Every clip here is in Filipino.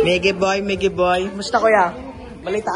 Miggy boy. Musta kuya? Balita.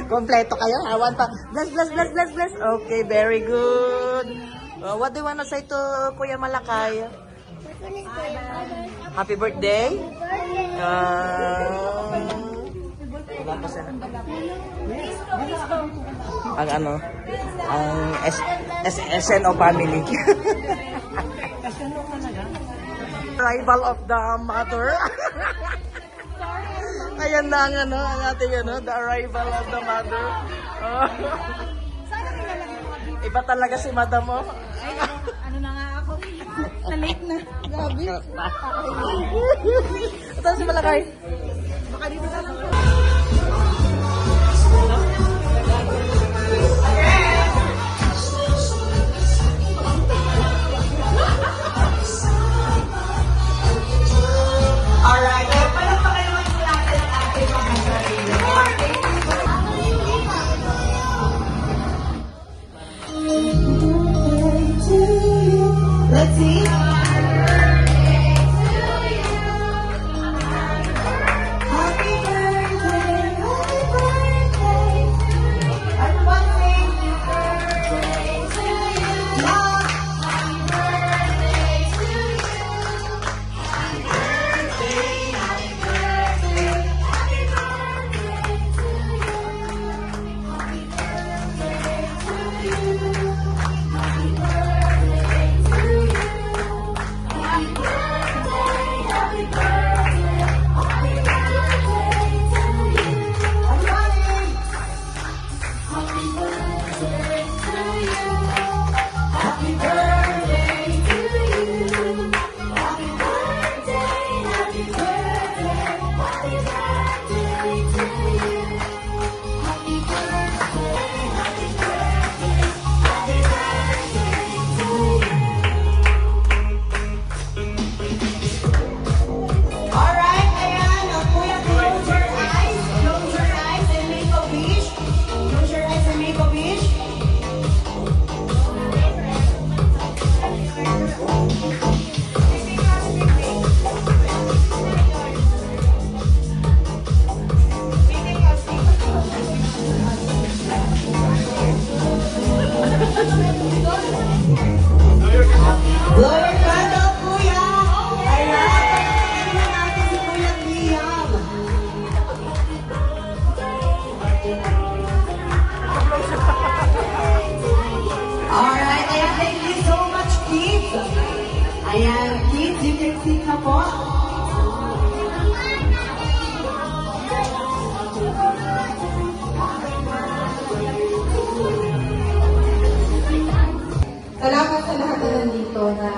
Kompleto kayo? Awan pa. Bless. Okay, very good. What do you wanna say to Kuya Malakay? Happy birthday. Wala pa siya. Ang ano? Ang SNO family. Arrival of the mother. Ayan na ang ano, ang ating ano, the arrival of the mother. Iba talaga si madam mo. Ano na nga ako? Na-late na. Grabe. Ito si Malakay. Baka dito na lang. Alright, palakpakan naman po natin ang ating mga sarili. Let's see. Happy birthday, happy birthday. Everyone sing. Happy birthday to you. Happy birthday, happy birthday, happy birthday to you. Happy birthday to you. Happy birthday to you. Happy birthday, happy birthday, happy birthday to you. I'm running. Happy birthday to you. Happy birthday to you. Happy birthday, happy birthday, happy birthday to you. Happy birthday, happy birthday, happy birthday to you. Alright, ayan. Kuya, close your eyes. Close your eyes and make a wish. Close your eyes and make a wish. Blow your candle, Kuya! Ayan, pagkakas natin si Kuya Liam. Alright, ayan, thank you so much, kids. Ayan, kids, you can sit na po. Salamat sa lahat na nandito na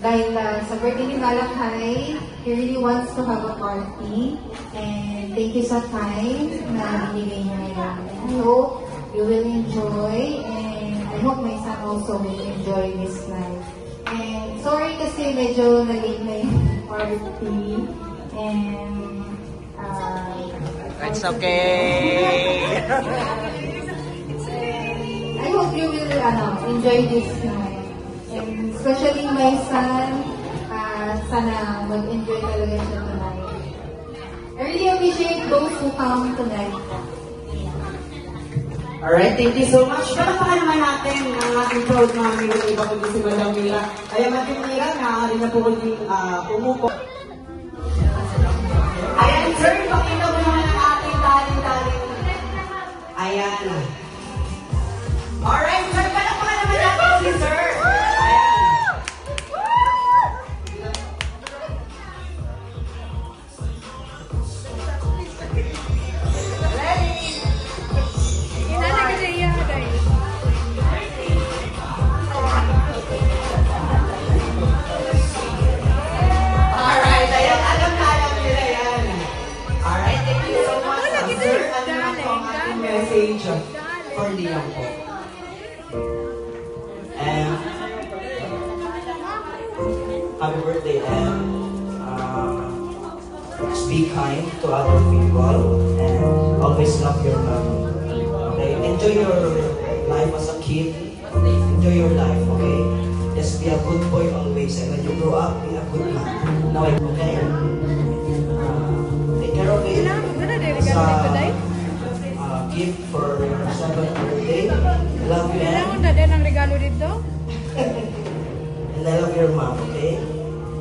dahil sa birthday ni Malakay, he really wants to have a party. And thank you sa time na binigay niya ngayon. I hope you will enjoy and I hope my son also will enjoy this night. And sorry kasi medyo na-late na yung party. And It's okay. I hope you will enjoy this night. And especially my son, sana mag-enjoy talaga siya tonight. I really appreciate those who come tonight. Alright, thank you so much. Palakpakan naman natin ang ating proud mami ng iba kundi si Madam Mira. Kaya Madam Mira, nakakari na po kundi umupo. Ayan, sir, pakita mo naman ang ating talent. Ayan. Alright, sir, palakpakan naman natin si sir. Ayan. Alright, ayan, alam nila yan. Alright, thank you so much. Sir, ano na po ang ating message for Liam po? Happy birthday, and just be kind to other people and always love your family. Okay, enjoy your life as a kid. Enjoy your life. Okay. Just be a good boy always. And when you grow up, be a good man. Now, okay? Take care of it. It's a gift for your 7th birthday. I love you, Kailangan na din ang regalo dito? and I love your mom, okay?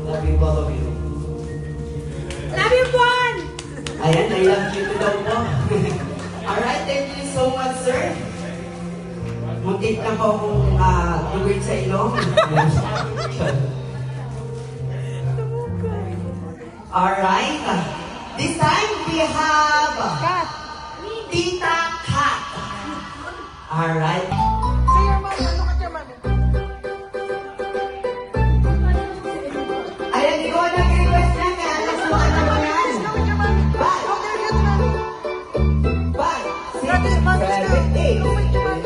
Love you, both of you. Love you, Juan! Ayan, I love you too daw po. Alright, thank you so much, sir. Muntik na po akong tuwid sa ilong. Alright. This time we have Tita Kat. Alright. Say your mom. Look at your mom. Ayan, ikaw nag-request na kaya nasuhan naman yan. Look at your mom. Bye. Look at your mom. Bye. Dati, mami, Seven, look at eight. your mom.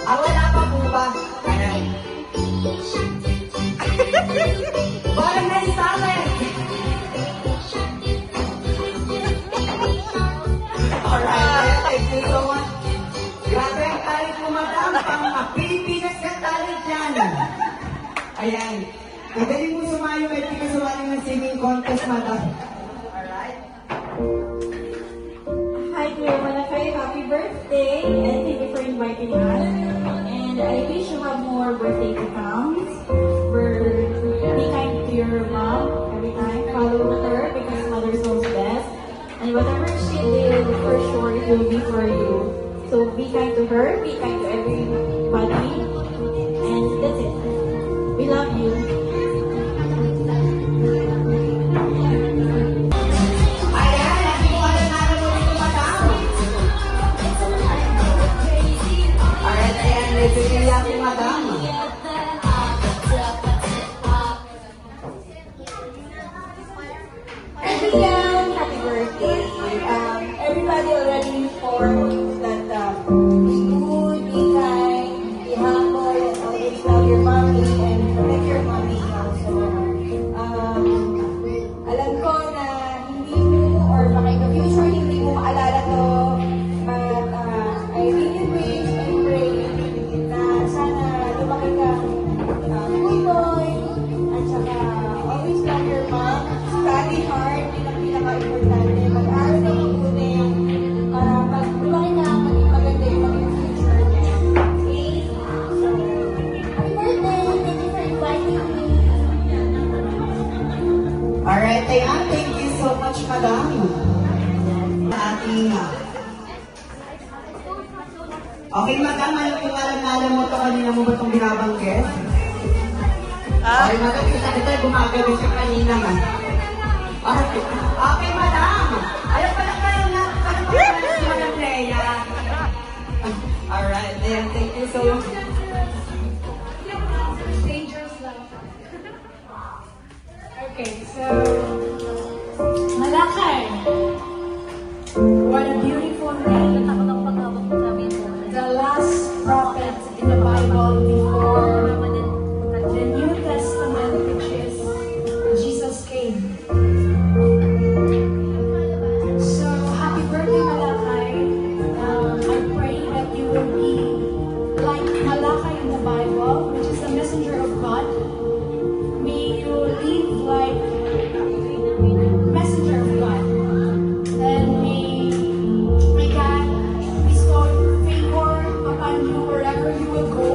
Wala pa po ba? Ayan. Parang na-silent. Alright, thank you so much. Grabe ang talent mo, madam. Pang Pilipinas ka talent yan. Ayan. Magaling mo sumayo, may pinasumali ng singing contest, madam. Alright. Hi, Kuya Malakay. Happy birthday. And thank you for inviting us. And I wish you have more birthday to come. Be kind to your mom every time. Follow her because mother knows best. And whatever she did, for sure it will be for you. So be kind to her, be kind to everybody. And that's it. We love you. Ayan, hindi ko alam na mo dito, madam. Alright, ayan, medyo kaya si madam. Everyone, happy birthday. Everybody already informed that be good, be kind, be humble, and always love your mommy and protect your mommy also. Alam ko na hindi mo or baka in the future hindi mo maalala to, but I really wish and pray na sana lumaki kang good boy at saka always love your mom. Study hard, yun ang pinaka-importante. Mag-aaral na mabuti para pag lumaki na, maging maganda yung maging future niya. Okay? So, happy birthday! Thank you for inviting me. Alright, ayan, thank you so much, madam. Ating okay, madam, alam mo to kanina mo ba itong binabanggit? Okay, madam, kita kita, gumagabi siya kanina nga. Okay, madam. Alam pa lang kayo na, si Madam Leia. Alright, ayan, thank you so much. Okay, so Malakay. What a beautiful name. The last prophet in the Bible before the New Testament, which is Jesus came. So happy birthday, Malakay. I pray that you will be like Malakay in the Bible, which is the messenger of God. May you live like messenger of God. And may God bestow favor upon you wherever you will go.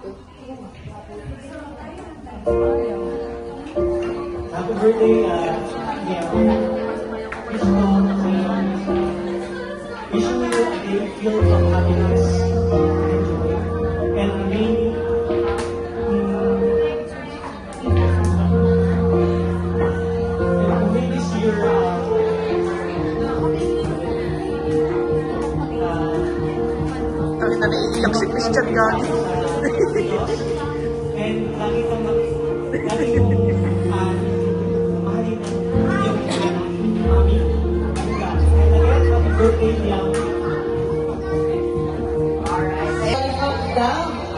Happy birthday, yeah. Wish you a day filled of happiness and joy. And may this year Kali na naiiyak si Christian Gani. and lagi kang mahalin yung mami. And again, happy birthday, Liam.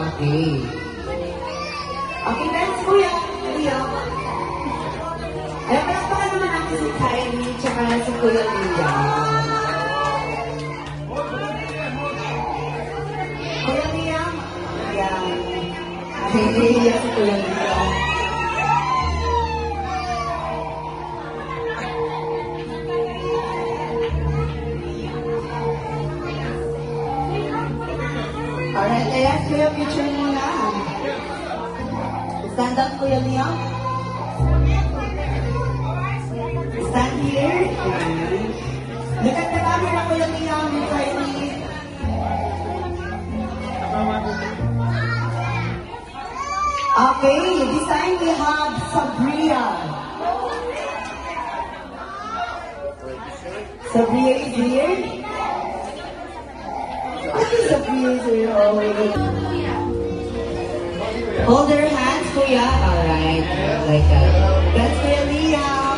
Okay. Okay, thanks, Kuya. Kuya. Ay, palakpakan naman natin si Kylie tsaka si Kuya Liam. Kuya Liam. Ayan. Nahihiya si Kuya Liam. Alright, kaya Kuya, picture muna. Stand up, Kuya Liam. Stand here. Look at the camera, Kuya Liam. Kylie. Okay, this time we have Sabria. Sabria is here. Sabria is here. Oh, hold their hands, Kuya. Alright, like that. That's Kuya Liam.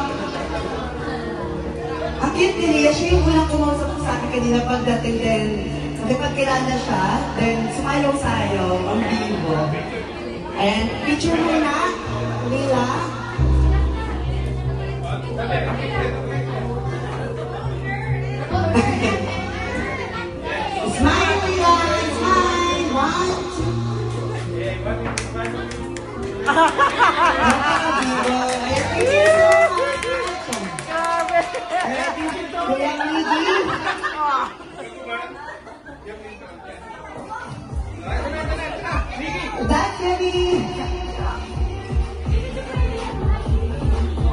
Ang cute ni Lia, siya yung unang kumausap ko sa akin kanina pagdating din. Kapag kilala siya, then sumayaw-sayaw, ang bibo. Ayan, picture muna, Lila. Smile, Lila, smile. 1, 2. Kuya Miggy. That's heavy.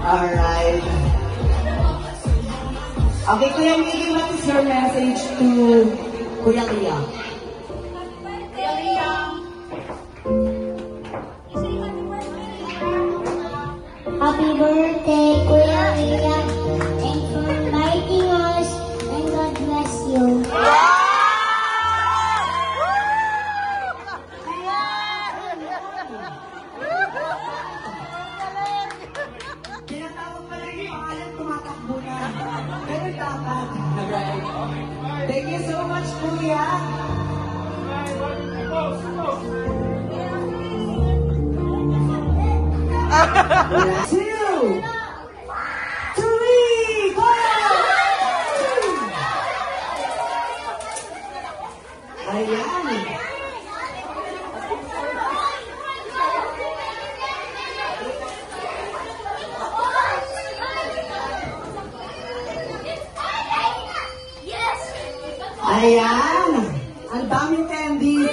Alright. Okay, Kuya Miggy, what is your message to Kuya Liam? Kuya Liam. Happy birthday, Kuya Liam. Thanks for inviting us, and God bless you. Tinatawag pa rin yung pangalan, tumatakbo na. Pero dapat. Alright. Thank you so much, Kuya. Two, 3, go! Ayan. Ayan. Ang daming candies.